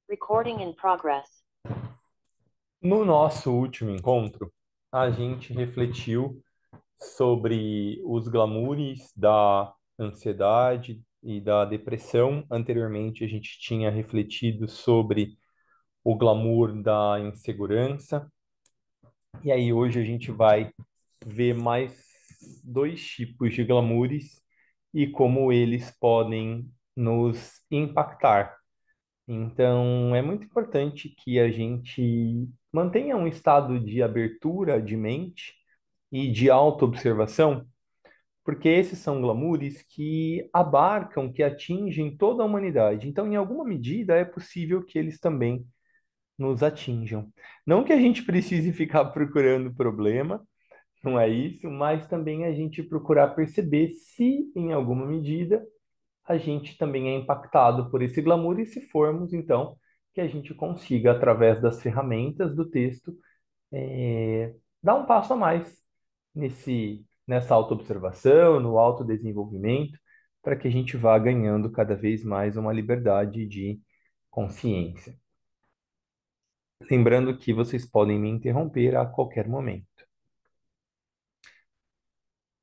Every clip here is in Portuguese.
Recording in progress. No nosso último encontro, a gente refletiu sobre os glamoures da ansiedade e da depressão. Anteriormente, a gente tinha refletido sobre o glamour da insegurança. E aí, hoje, a gente vai ver mais dois tipos de glamoures e como eles podem nos impactar. Então, é muito importante que a gente mantenha um estado de abertura de mente e de autoobservação, porque esses são glamoures que abarcam, que atingem toda a humanidade. Então, em alguma medida, é possível que eles também nos atinjam. Não que a gente precise ficar procurando problema, não é isso, mas também a gente procurar perceber se, em alguma medida, a gente também é impactado por esse glamour e se formos, então, que a gente consiga, através das ferramentas do texto, dar um passo a mais nessa autoobservação, no autodesenvolvimento, para que a gente vá ganhando cada vez mais uma liberdade de consciência. Lembrando que vocês podem me interromper a qualquer momento.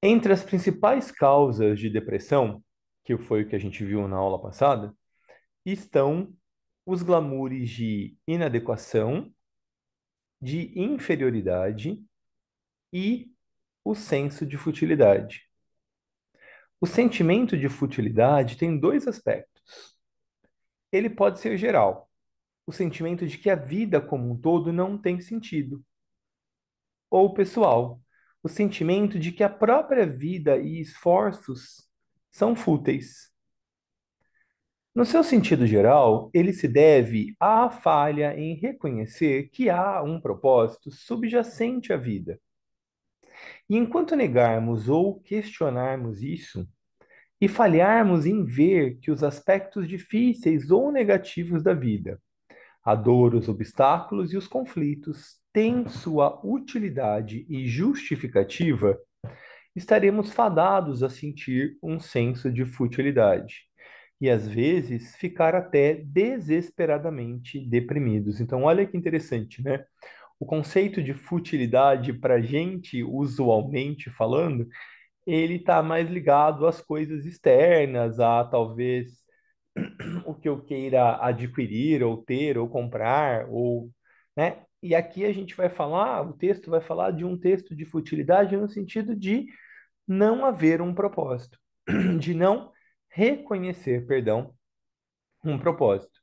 Entre as principais causas de depressão, que foi o que a gente viu na aula passada, estão os glamoures de inadequação, de inferioridade e o senso de futilidade. O sentimento de futilidade tem dois aspectos. Ele pode ser geral, o sentimento de que a vida como um todo não tem sentido, ou pessoal, o sentimento de que a própria vida e esforços são fúteis. No seu sentido geral, ele se deve à falha em reconhecer que há um propósito subjacente à vida. E enquanto negarmos ou questionarmos isso, e falharmos em ver que os aspectos difíceis ou negativos da vida, a dor, os obstáculos e os conflitos, têm sua utilidade e justificativa, estaremos fadados a sentir um senso de futilidade e às vezes ficar até desesperadamente deprimidos. Então, olha que interessante, né? O conceito de futilidade, para a gente, usualmente falando, ele está mais ligado às coisas externas, a talvez o que eu queira adquirir, ou ter, ou comprar, ou, né? E aqui a gente vai falar, o texto vai falar de um texto de futilidade no sentido de não haver um propósito, de não reconhecer, perdão, um propósito.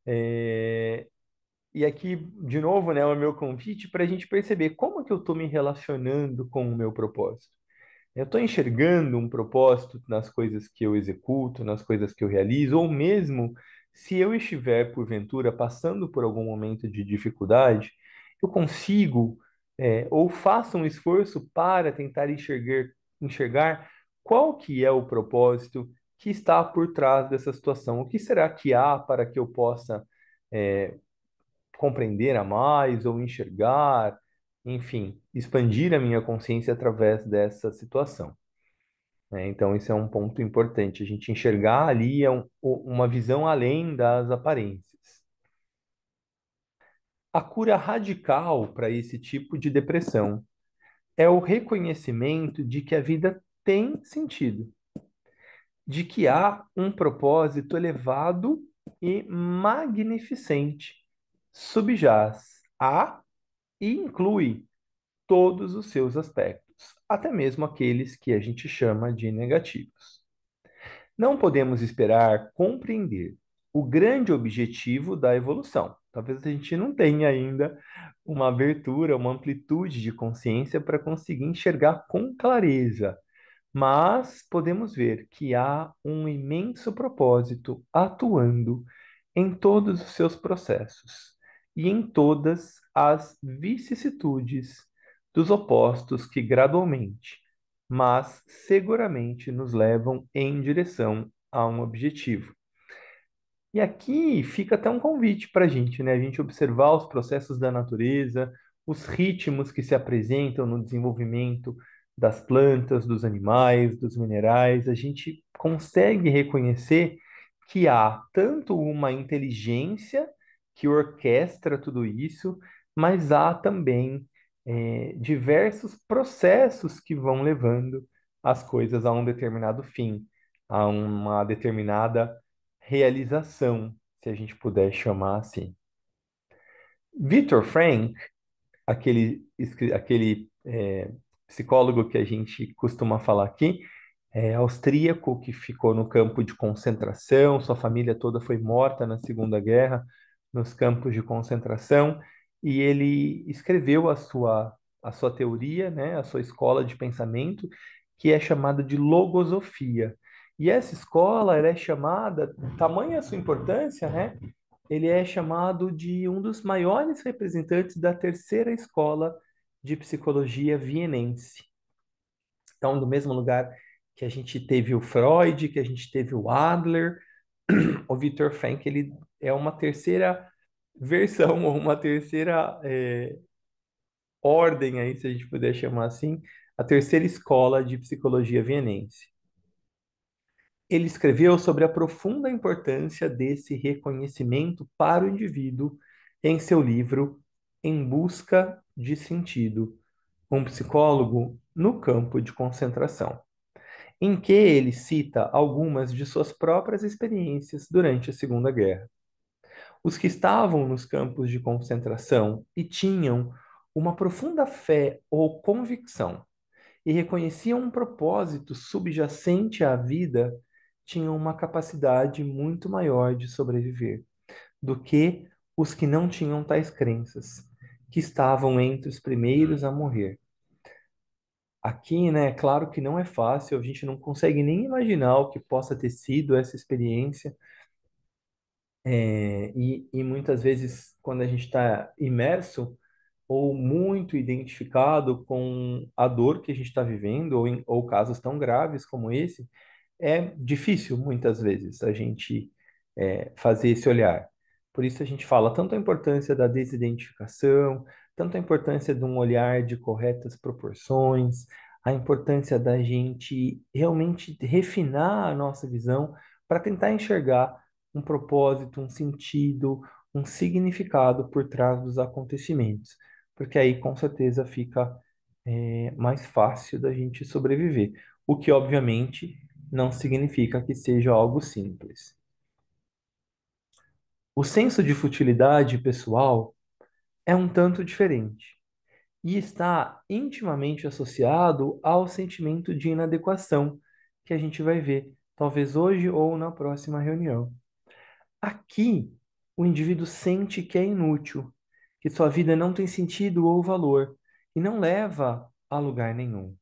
E aqui, de novo, né, é o meu convite para a gente perceber como que eu estou me relacionando com o meu propósito. Eu estou enxergando um propósito nas coisas que eu executo, nas coisas que eu realizo, ou mesmo se eu estiver, porventura, passando por algum momento de dificuldade, eu consigo, ou faço um esforço para tentar enxergar qual que é o propósito que está por trás dessa situação. O que será que há para que eu possa, compreender a mais ou enxergar, enfim, expandir a minha consciência através dessa situação, né? Então, isso é um ponto importante, a gente enxergar ali uma visão além das aparências. A cura radical para esse tipo de depressão é o reconhecimento de que a vida tem sentido, de que há um propósito elevado e magnificente subjaz a e inclui todos os seus aspectos, até mesmo aqueles que a gente chama de negativos. Não podemos esperar compreender o grande objetivo da evolução. Talvez a gente não tenha ainda uma abertura, uma amplitude de consciência para conseguir enxergar com clareza, mas podemos ver que há um imenso propósito atuando em todos os seus processos e em todas as vicissitudes dos opostos que gradualmente, mas seguramente nos levam em direção a um objetivo. E aqui fica até um convite para a gente, né? A gente observar os processos da natureza, os ritmos que se apresentam no desenvolvimento das plantas, dos animais, dos minerais. A gente consegue reconhecer que há tanto uma inteligência que orquestra tudo isso, mas há também diversos processos que vão levando as coisas a um determinado fim, a uma determinada realização, se a gente puder chamar assim. Viktor Frankl, aquele psicólogo que a gente costuma falar aqui, austríaco, que ficou no campo de concentração, sua família toda foi morta na Segunda Guerra, nos campos de concentração, e ele escreveu a sua teoria, né, a sua escola de pensamento, que é chamada de logosofia. E essa escola, ela é chamada, tamanha a sua importância, né? Ele é chamado de um dos maiores representantes da terceira escola de psicologia vienense. Então, do mesmo lugar que a gente teve o Freud, que a gente teve o Adler, o Viktor Frankl, ele é uma terceira versão, ou uma terceira ordem aí, se a gente puder chamar assim, a terceira escola de psicologia vienense. Ele escreveu sobre a profunda importância desse reconhecimento para o indivíduo em seu livro Em Busca de Sentido, um psicólogo no campo de concentração, em que ele cita algumas de suas próprias experiências durante a Segunda Guerra. Os que estavam nos campos de concentração e tinham uma profunda fé ou convicção e reconheciam um propósito subjacente à vida, tinham uma capacidade muito maior de sobreviver do que os que não tinham tais crenças, que estavam entre os primeiros a morrer. Aqui, né, é claro que não é fácil, a gente não consegue nem imaginar o que possa ter sido essa experiência, e muitas vezes, quando a gente está imerso ou muito identificado com a dor que a gente está vivendo, ou casos tão graves como esse, é difícil muitas vezes a gente fazer esse olhar. Por isso a gente fala tanto a importância da desidentificação, tanto a importância de um olhar de corretas proporções, a importância da gente realmente refinar a nossa visão para tentar enxergar um propósito, um sentido, um significado por trás dos acontecimentos, porque aí com certeza fica mais fácil da gente sobreviver, o que obviamente não significa que seja algo simples. O senso de futilidade pessoal é um tanto diferente e está intimamente associado ao sentimento de inadequação que a gente vai ver, talvez hoje ou na próxima reunião. Aqui, o indivíduo sente que é inútil, que sua vida não tem sentido ou valor e não leva a lugar nenhum.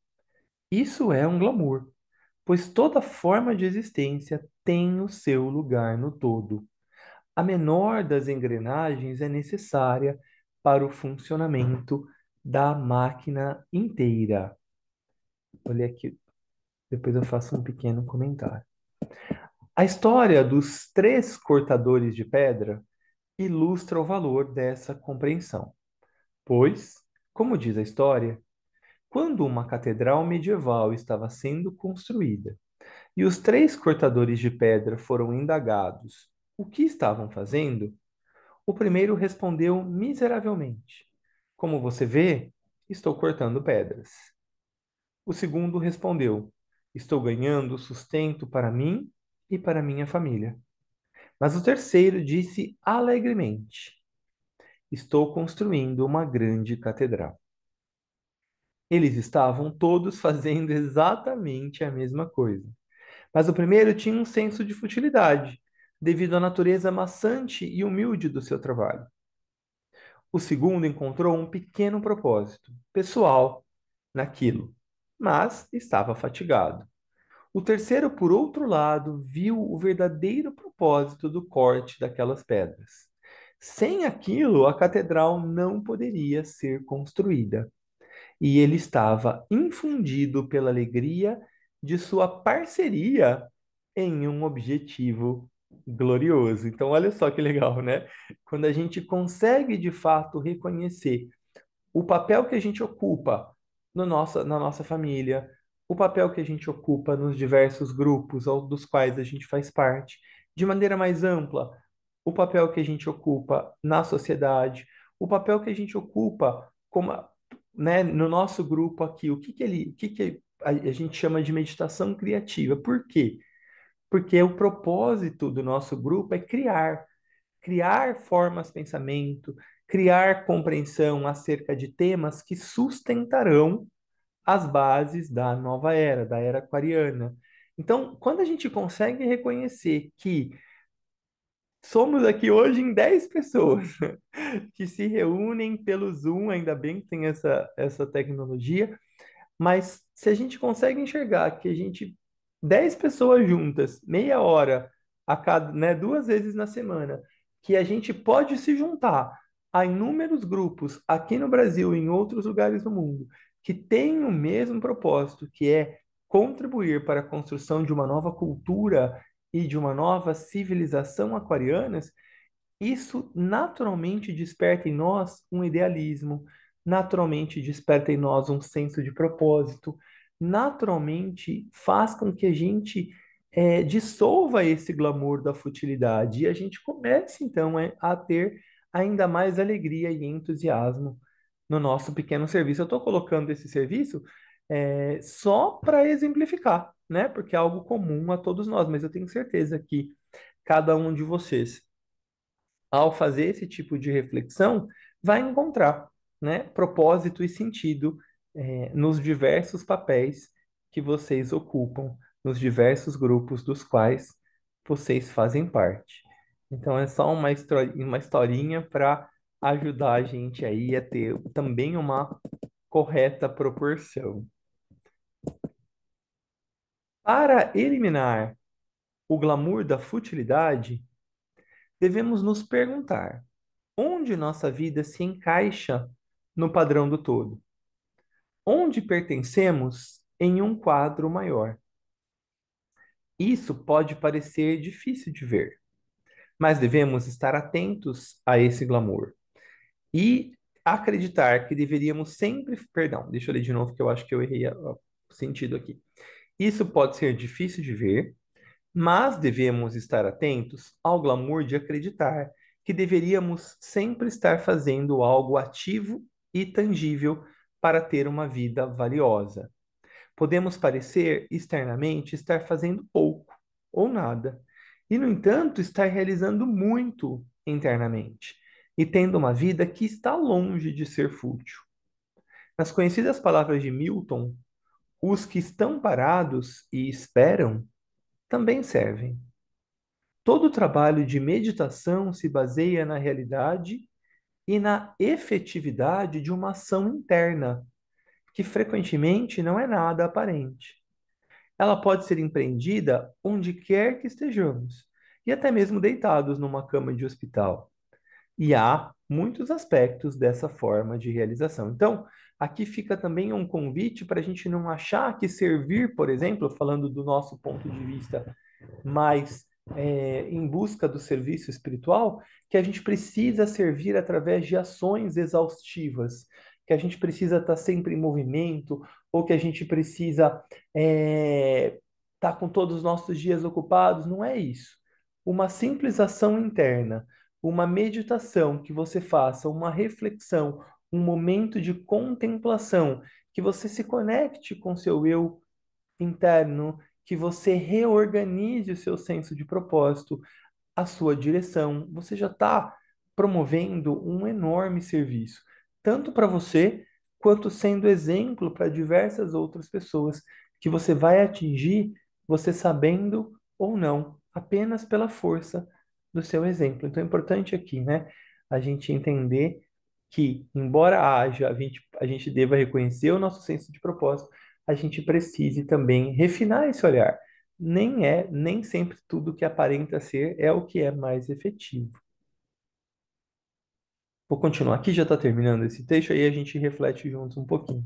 Isso é um glamour, pois toda forma de existência tem o seu lugar no todo. A menor das engrenagens é necessária para o funcionamento da máquina inteira. Olha aqui, depois eu faço um pequeno comentário. A história dos três cortadores de pedra ilustra o valor dessa compreensão, pois, como diz a história, quando uma catedral medieval estava sendo construída e os três cortadores de pedra foram indagados o que estavam fazendo, o primeiro respondeu miseravelmente: Como você vê, estou cortando pedras. O segundo respondeu: Estou ganhando sustento para mim e para minha família. Mas o terceiro disse alegremente: Estou construindo uma grande catedral. Eles estavam todos fazendo exatamente a mesma coisa. Mas o primeiro tinha um senso de futilidade, devido à natureza maçante e humilde do seu trabalho. O segundo encontrou um pequeno propósito, pessoal, naquilo, mas estava fatigado. O terceiro, por outro lado, viu o verdadeiro propósito do corte daquelas pedras. Sem aquilo, a catedral não poderia ser construída. E ele estava infundido pela alegria de sua parceria em um objetivo glorioso. Então, olha só que legal, né? Quando a gente consegue de fato reconhecer o papel que a gente ocupa no na nossa família, o papel que a gente ocupa nos diversos grupos dos quais a gente faz parte, de maneira mais ampla, o papel que a gente ocupa na sociedade, o papel que a gente ocupa como, né, no nosso grupo aqui, o que que a gente chama de meditação criativa. Por quê? Porque o propósito do nosso grupo é criar formas de pensamento, criar compreensão acerca de temas que sustentarão as bases da nova era, da era aquariana. Então, quando a gente consegue reconhecer que somos aqui hoje em 10 pessoas que se reúnem pelo Zoom, ainda bem que tem essa tecnologia, mas se a gente consegue enxergar que a gente, 10 pessoas juntas, meia hora a cada, né, duas vezes na semana, que a gente pode se juntar a inúmeros grupos aqui no Brasil e em outros lugares do mundo, que têm o mesmo propósito, que é contribuir para a construção de uma nova cultura e de uma nova civilização aquarianas, isso naturalmente desperta em nós um idealismo, naturalmente desperta em nós um senso de propósito, naturalmente faz com que a gente dissolva esse glamour da futilidade e a gente comece então a ter ainda mais alegria e entusiasmo no nosso pequeno serviço. Eu estou colocando esse serviço só para exemplificar, né? Porque é algo comum a todos nós, mas eu tenho certeza que cada um de vocês ao fazer esse tipo de reflexão, vai encontrar, né, propósito e sentido nos diversos papéis que vocês ocupam, nos diversos grupos dos quais vocês fazem parte. Então é só uma historinha para ajudar a gente aí a ter também uma correta proporção. Para eliminar o glamour da futilidade, devemos nos perguntar: onde nossa vida se encaixa no padrão do todo? Onde pertencemos em um quadro maior? Isso pode parecer difícil de ver, mas devemos estar atentos a esse glamour e acreditar que deveríamos sempre. Perdão, deixa eu ler de novo que eu acho que eu errei o sentido aqui. Isso pode ser difícil de ver, mas devemos estar atentos ao glamour de acreditar que deveríamos sempre estar fazendo algo ativo e tangível para ter uma vida valiosa. Podemos parecer externamente estar fazendo pouco ou nada, e, no entanto, estar realizando muito internamente e tendo uma vida que está longe de ser fútil. Nas conhecidas palavras de Milton, os que estão parados e esperam também servem. Todo trabalho de meditação se baseia na realidade e na efetividade de uma ação interna, que frequentemente não é nada aparente. Ela pode ser empreendida onde quer que estejamos, e até mesmo deitados numa cama de hospital. E há muitos aspectos dessa forma de realização. Então, aqui fica também um convite para a gente não achar que servir, por exemplo, falando do nosso ponto de vista mais em busca do serviço espiritual, que a gente precisa servir através de ações exaustivas, que a gente precisa estar sempre em movimento, ou que a gente precisa estar com todos os nossos dias ocupados. Não é isso. Uma simples ação interna, uma meditação que você faça, uma reflexão, um momento de contemplação, que você se conecte com seu eu interno, que você reorganize o seu senso de propósito, a sua direção. Você já está promovendo um enorme serviço, tanto para você, quanto sendo exemplo para diversas outras pessoas, que você vai atingir, você sabendo ou não, apenas pela força do seu exemplo. Então é importante aqui, né, a gente entender que, embora a gente deva reconhecer o nosso senso de propósito, a gente precise também refinar esse olhar. Nem sempre tudo que aparenta ser é o que é mais efetivo. Vou continuar aqui, já está terminando esse texto, aí a gente reflete juntos um pouquinho.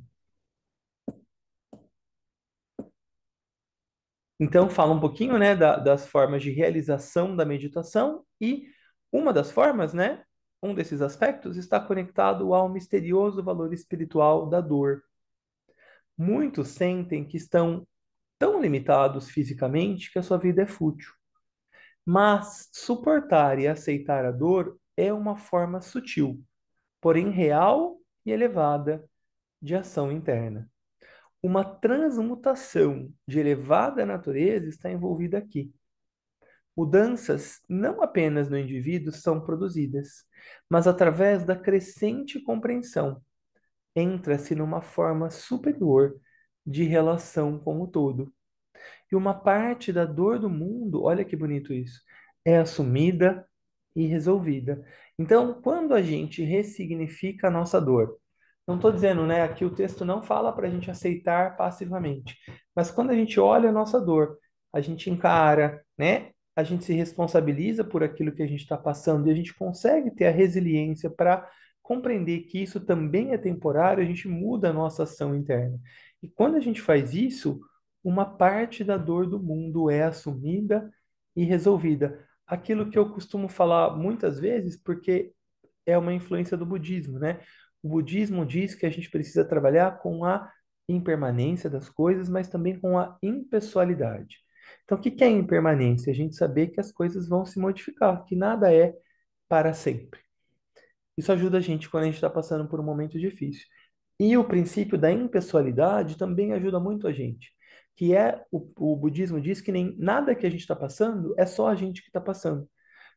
Então, fala um pouquinho, né, das formas de realização da meditação e uma das formas, né, um desses aspectos está conectado ao misterioso valor espiritual da dor. Muitos sentem que estão tão limitados fisicamente que a sua vida é fútil. Mas suportar e aceitar a dor é uma forma sutil, porém real e elevada de ação interna. Uma transmutação de elevada natureza está envolvida aqui. Mudanças não apenas no indivíduo são produzidas, mas através da crescente compreensão, entra-se numa forma superior de relação com o todo. E uma parte da dor do mundo, olha que bonito isso, é assumida e resolvida. Então, quando a gente ressignifica a nossa dor, não estou dizendo, né, aqui o texto não fala para a gente aceitar passivamente, mas quando a gente olha a nossa dor, a gente encara, né, a gente se responsabiliza por aquilo que a gente está passando e a gente consegue ter a resiliência para compreender que isso também é temporário, a gente muda a nossa ação interna. E quando a gente faz isso, uma parte da dor do mundo é assumida e resolvida. Aquilo que eu costumo falar muitas vezes, porque é uma influência do budismo, né? O budismo diz que a gente precisa trabalhar com a impermanência das coisas, mas também com a impessoalidade. Então, o que que é impermanência? A gente saber que as coisas vão se modificar, que nada é para sempre. Isso ajuda a gente quando a gente está passando por um momento difícil. E o princípio da impessoalidade também ajuda muito a gente, que é o budismo diz que nem nada que a gente está passando é só a gente que está passando.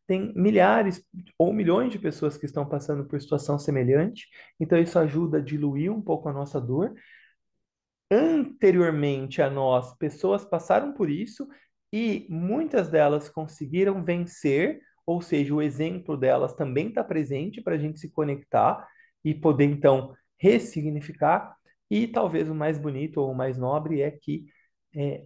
Tem milhares ou milhões de pessoas que estão passando por situação semelhante, então isso ajuda a diluir um pouco a nossa dor. Anteriormente a nós, pessoas passaram por isso e muitas delas conseguiram vencer, ou seja, o exemplo delas também está presente para a gente se conectar e poder então ressignificar. E talvez o mais bonito ou o mais nobre é que,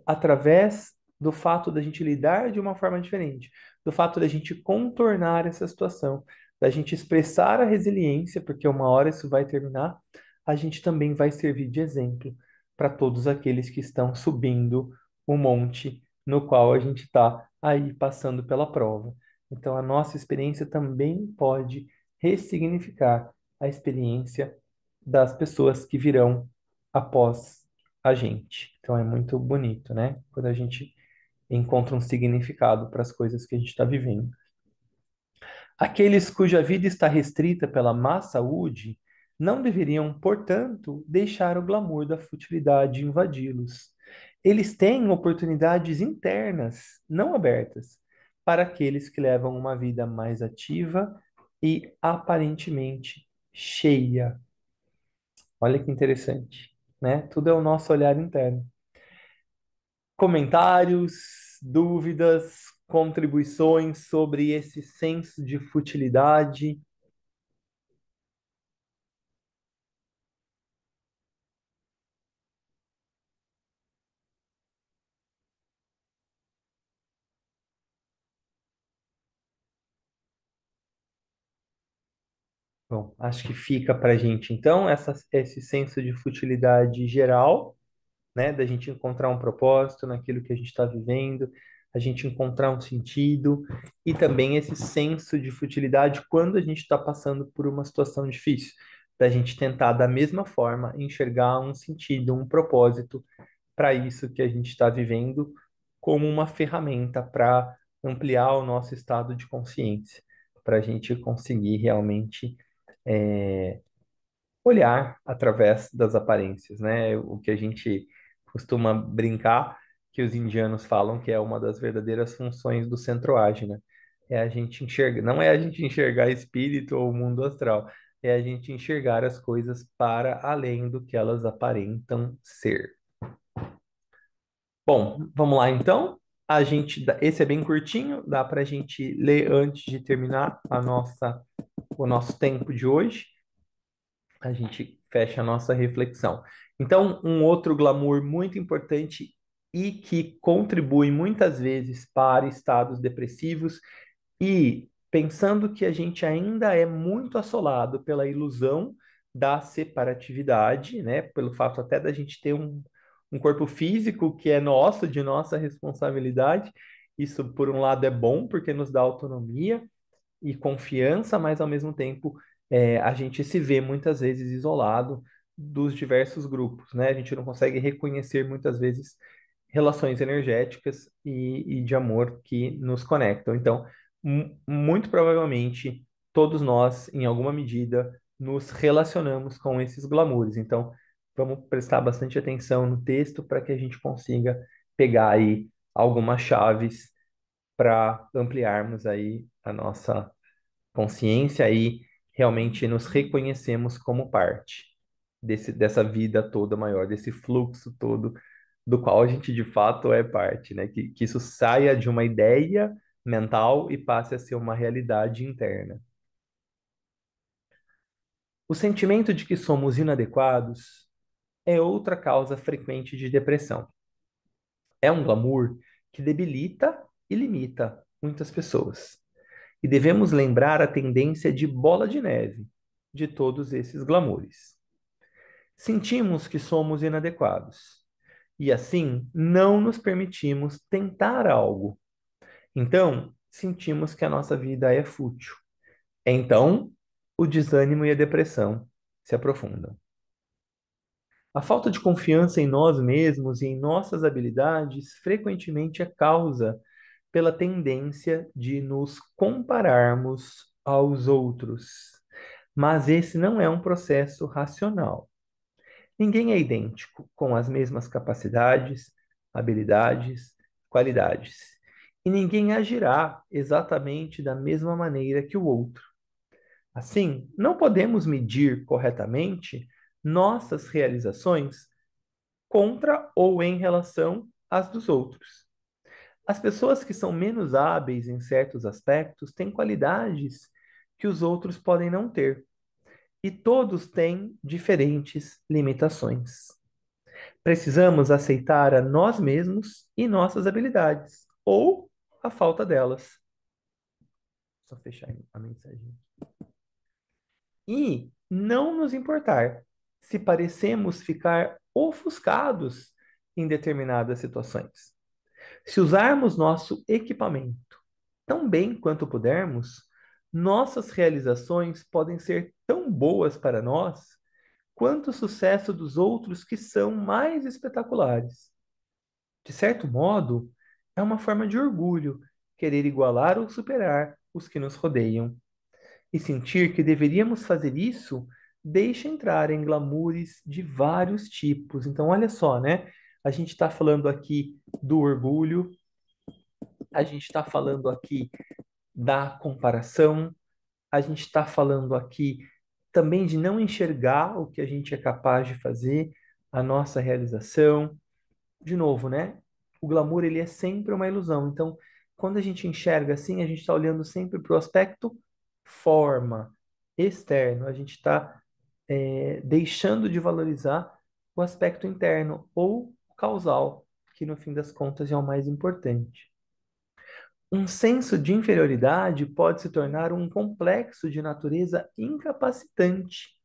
através do fato da gente lidar de uma forma diferente, do fato da gente contornar essa situação, da gente expressar a resiliência, porque uma hora isso vai terminar, a gente também vai servir de exemplo para todos aqueles que estão subindo o monte no qual a gente está aí passando pela prova. Então, a nossa experiência também pode ressignificar a experiência das pessoas que virão após a gente. Então, é muito bonito, né? Quando a gente encontra um significado para as coisas que a gente está vivendo. Aqueles cuja vida está restrita pela má saúde não deveriam, portanto, deixar o glamour da futilidade invadi-los. Eles têm oportunidades internas, não abertas, para aqueles que levam uma vida mais ativa e aparentemente cheia. Olha que interessante, né? Tudo é o nosso olhar interno. Comentários, dúvidas, contribuições sobre esse senso de futilidade. Bom, acho que fica para a gente, então, esse senso de futilidade geral, né? Da gente encontrar um propósito naquilo que a gente está vivendo, a gente encontrar um sentido, e também esse senso de futilidade quando a gente está passando por uma situação difícil, da gente tentar, da mesma forma, enxergar um sentido, um propósito para isso que a gente está vivendo, como uma ferramenta para ampliar o nosso estado de consciência, para a gente conseguir realmente olhar através das aparências, né? O que a gente costuma brincar, que os indianos falam que é uma das verdadeiras funções do centro-ágina. É a gente enxergar, não é a gente enxergar espírito ou mundo astral, é a gente enxergar as coisas para além do que elas aparentam ser. Bom, vamos lá então. Esse é bem curtinho, dá para a gente ler antes de terminar o nosso tempo de hoje. A gente fecha a nossa reflexão. Então, um outro glamour muito importante e que contribui muitas vezes para estados depressivos e pensando que a gente ainda é muito assolado pela ilusão da separatividade, né? Pelo fato até da gente ter um corpo físico que é nosso, de nossa responsabilidade. Isso, por um lado, é bom porque nos dá autonomia, e confiança, mas ao mesmo tempo a gente se vê muitas vezes isolado dos diversos grupos, né? A gente não consegue reconhecer muitas vezes relações energéticas e de amor que nos conectam. Então, muito provavelmente, todos nós, em alguma medida, nos relacionamos com esses glamours. Então, vamos prestar bastante atenção no texto para que a gente consiga pegar aí algumas chaves para ampliarmos aí a nossa consciência e realmente nos reconhecemos como parte dessa vida toda maior, desse fluxo todo do qual a gente de fato é parte, né? Que isso saia de uma ideia mental e passe a ser uma realidade interna. O sentimento de que somos inadequados é outra causa frequente de depressão. É um glamour que debilita e limita muitas pessoas. E devemos lembrar a tendência de bola de neve de todos esses glamoures. Sentimos que somos inadequados e assim não nos permitimos tentar algo. Então, sentimos que a nossa vida é fútil. Então, o desânimo e a depressão se aprofundam. A falta de confiança em nós mesmos e em nossas habilidades frequentemente é causa pela tendência de nos compararmos aos outros. Mas esse não é um processo racional. Ninguém é idêntico, com as mesmas capacidades, habilidades, qualidades. E ninguém agirá exatamente da mesma maneira que o outro. Assim, não podemos medir corretamente nossas realizações contra ou em relação às dos outros. As pessoas que são menos hábeis em certos aspectos têm qualidades que os outros podem não ter, e todos têm diferentes limitações. Precisamos aceitar a nós mesmos e nossas habilidades, ou a falta delas. Só fechar a mensagem. E não nos importar se parecemos ficar ofuscados em determinadas situações. Se usarmos nosso equipamento tão bem quanto pudermos, nossas realizações podem ser tão boas para nós quanto o sucesso dos outros que são mais espetaculares. De certo modo, é uma forma de orgulho querer igualar ou superar os que nos rodeiam. E sentir que deveríamos fazer isso deixa entrar em glamoures de vários tipos. Então, olha só, né? A gente está falando aqui do orgulho, a gente está falando aqui da comparação, a gente está falando aqui também de não enxergar o que a gente é capaz de fazer, a nossa realização. De novo, né? O glamour ele é sempre uma ilusão. Então, quando a gente enxerga assim, a gente está olhando sempre para o aspecto forma, externo. A gente está deixando de valorizar o aspecto interno ou causal, que no fim das contas é o mais importante. Um senso de inferioridade pode se tornar um complexo de natureza incapacitante,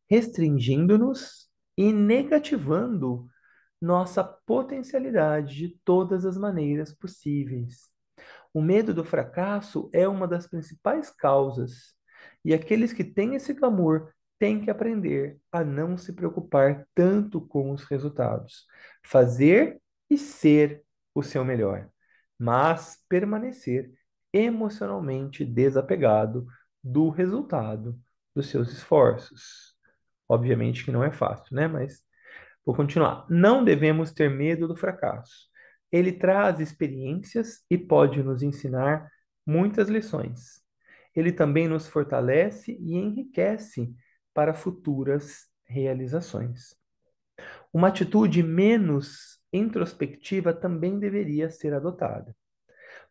restringindo-nos e negativando nossa potencialidade de todas as maneiras possíveis. O medo do fracasso é uma das principais causas, e aqueles que têm esse clamor têm que aprender a não se preocupar tanto com os resultados, fazer e ser o seu melhor, mas permanecer emocionalmente desapegado do resultado dos seus esforços. Obviamente que não é fácil, né? Mas vou continuar. Não devemos ter medo do fracasso. Ele traz experiências e pode nos ensinar muitas lições. Ele também nos fortalece e enriquece para futuras realizações. Uma atitude menos introspectiva também deveria ser adotada.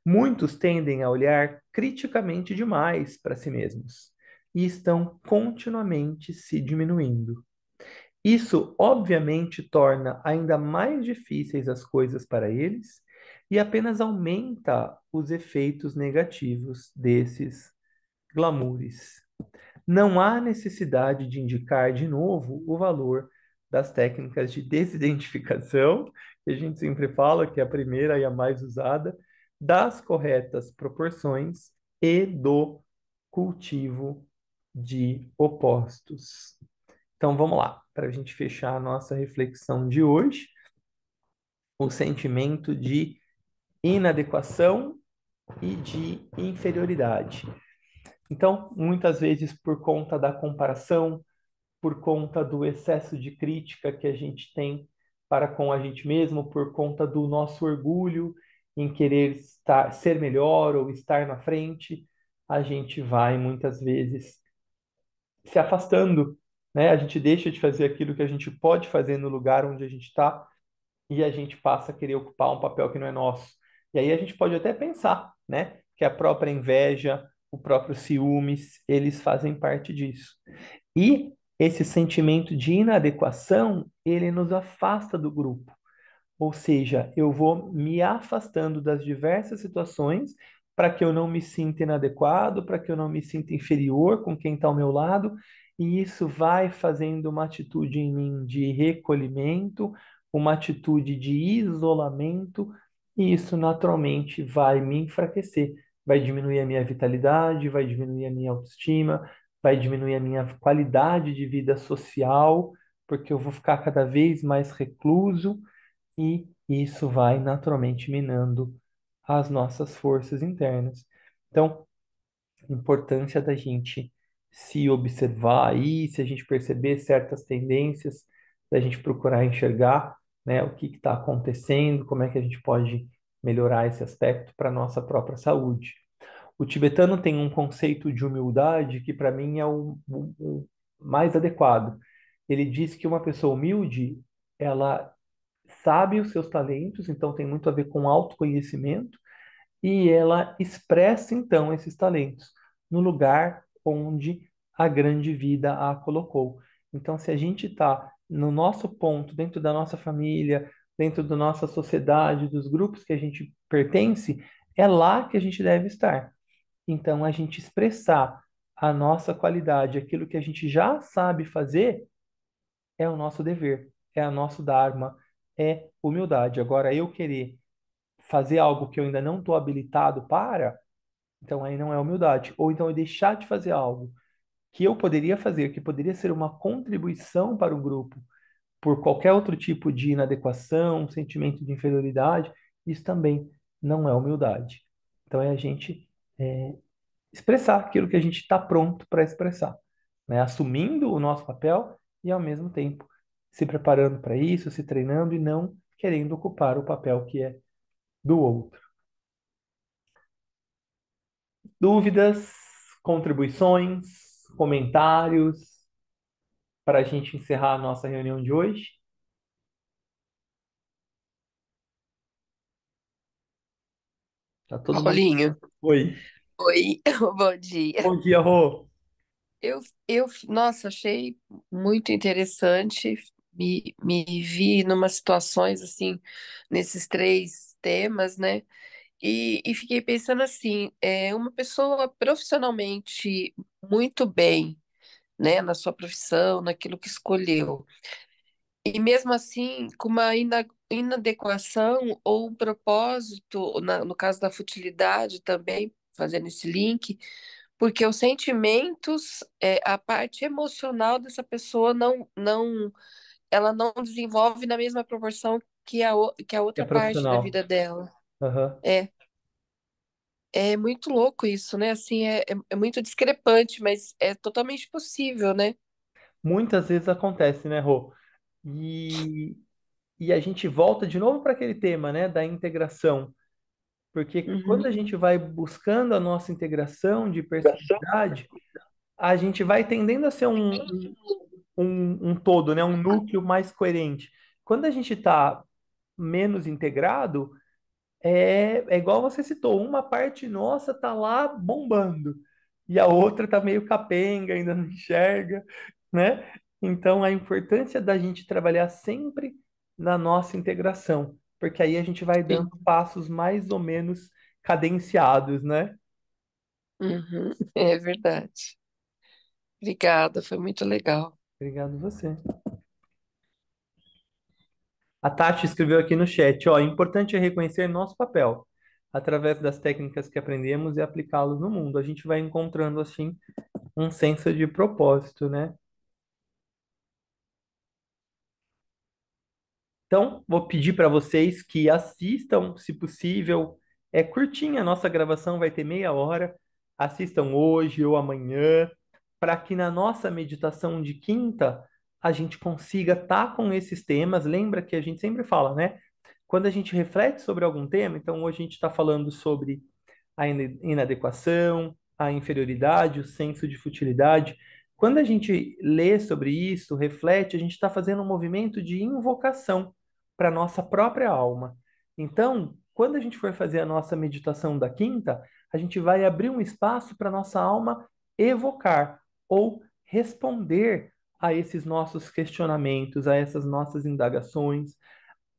Muitos tendem a olhar criticamente demais para si mesmos e estão continuamente se diminuindo. Isso, obviamente, torna ainda mais difíceis as coisas para eles e apenas aumenta os efeitos negativos desses glamoures. Não há necessidade de indicar de novo o valor das técnicas de desidentificação, que a gente sempre fala que é a primeira e a mais usada, das corretas proporções e do cultivo de opostos. Então vamos lá, para a gente fechar a nossa reflexão de hoje. o sentimento de inadequação e de inferioridade. Então, muitas vezes, por conta da comparação, por conta do excesso de crítica que a gente tem para com a gente mesmo, por conta do nosso orgulho em querer estar, ser melhor ou estar na frente, a gente vai muitas vezes se afastando, né? A gente deixa de fazer aquilo que a gente pode fazer no lugar onde a gente está e a gente passa a querer ocupar um papel que não é nosso. E aí a gente pode até pensar, né, que a própria inveja, o próprio ciúmes, eles fazem parte disso. E esse sentimento de inadequação, ele nos afasta do grupo. Ou seja, eu vou me afastando das diversas situações para que eu não me sinta inadequado, para que eu não me sinta inferior com quem está ao meu lado, e isso vai fazendo uma atitude em mim de recolhimento, uma atitude de isolamento, e isso naturalmente vai me enfraquecer, vai diminuir a minha vitalidade, vai diminuir a minha autoestima, vai diminuir a minha qualidade de vida social, porque eu vou ficar cada vez mais recluso e isso vai naturalmente minando as nossas forças internas. Então, a importância da gente se observar aí, se a gente perceber certas tendências, da gente procurar enxergar, né, o que está acontecendo, como é que a gente pode melhorar esse aspecto para a nossa própria saúde. O tibetano tem um conceito de humildade que, para mim, é o mais adequado. Ele diz que uma pessoa humilde, ela sabe os seus talentos, então tem muito a ver com autoconhecimento, e ela expressa então esses talentos no lugar onde a grande vida a colocou. Então, se a gente está no nosso ponto, dentro da nossa família, dentro da nossa sociedade, dos grupos que a gente pertence, é lá que a gente deve estar. Então, a gente expressar a nossa qualidade, aquilo que a gente já sabe fazer, é o nosso dever, é o nosso dharma, é humildade. Agora, eu querer fazer algo que eu ainda não estou habilitado para, então aí não é humildade. Ou então eu deixar de fazer algo que eu poderia fazer, que poderia ser uma contribuição para o grupo, por qualquer outro tipo de inadequação, sentimento de inferioridade, isso também não é humildade. Então é a gente expressar aquilo que a gente está pronto para expressar, né? Assumindo o nosso papel e, ao mesmo tempo, se preparando para isso, se treinando e não querendo ocupar o papel que é do outro. Dúvidas, contribuições, comentários para a gente encerrar a nossa reunião de hoje? Tá todo mundo. Paulinho, Oi. oi, bom dia. Bom dia, Rô. Nossa, achei muito interessante. Me vi numa situações assim, nesses três temas, né? E fiquei pensando assim, uma pessoa profissionalmente muito bem, né, na sua profissão, naquilo que escolheu, e mesmo assim, com uma inadequação ou um propósito, no caso da futilidade também, fazendo esse link. Porque os sentimentos, a parte emocional dessa pessoa ela não desenvolve na mesma proporção que a É outra parte da profissional. vida dela. Aham. É, é muito louco isso, né? Assim, é muito discrepante, mas é totalmente possível, né? Muitas vezes acontece, né, Rô? E, e a gente volta de novo para aquele tema, né, da integração. Porque quando a Uhum. gente vai buscando a nossa integração de personalidade, a gente vai tendendo a ser um todo, né? Um núcleo mais coerente. Quando a gente está menos integrado, é igual você citou, uma parte nossa tá lá bombando e a outra tá meio capenga, ainda não enxerga, né? Então, a importância da gente trabalhar sempre na nossa integração, porque aí a gente vai dando Sim. passos mais ou menos cadenciados, né? Uhum. É verdade. Obrigada, foi muito legal. Obrigado você. A Tati escreveu aqui no chat, ó, importante é reconhecer nosso papel através das técnicas que aprendemos e aplicá-los no mundo. A gente vai encontrando assim um senso de propósito, né? Então, vou pedir para vocês que assistam, se possível. É curtinha, a nossa gravação vai ter meia hora. Assistam hoje ou amanhã, para que na nossa meditação de quinta a gente consiga estar com esses temas. Lembra que a gente sempre fala, né? Quando a gente reflete sobre algum tema, então hoje a gente está falando sobre a inadequação, a inferioridade, o senso de futilidade. Quando a gente lê sobre isso, reflete, a gente está fazendo um movimento de invocação para a nossa própria alma. Então, quando a gente for fazer a nossa meditação da quinta, a gente vai abrir um espaço para a nossa alma evocar ou responder a esses nossos questionamentos, a essas nossas indagações.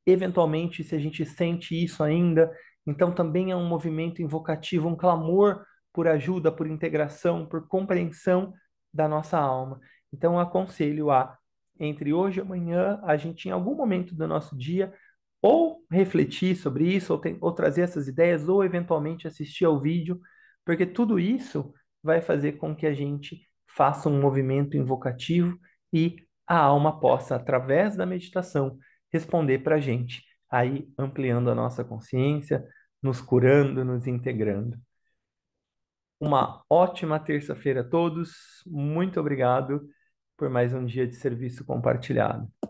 Eventualmente, se a gente sente isso ainda, então também é um movimento invocativo, um clamor por ajuda, por integração, por compreensão da nossa alma. Então, eu aconselho a, entre hoje e amanhã, a gente, em algum momento do nosso dia, ou refletir sobre isso, ou trazer essas ideias, ou eventualmente assistir ao vídeo, porque tudo isso vai fazer com que a gente faça um movimento invocativo e a alma possa, através da meditação, responder para a gente, aí ampliando a nossa consciência, nos curando, nos integrando. Uma ótima terça-feira a todos. Muito obrigado por mais um dia de serviço compartilhado.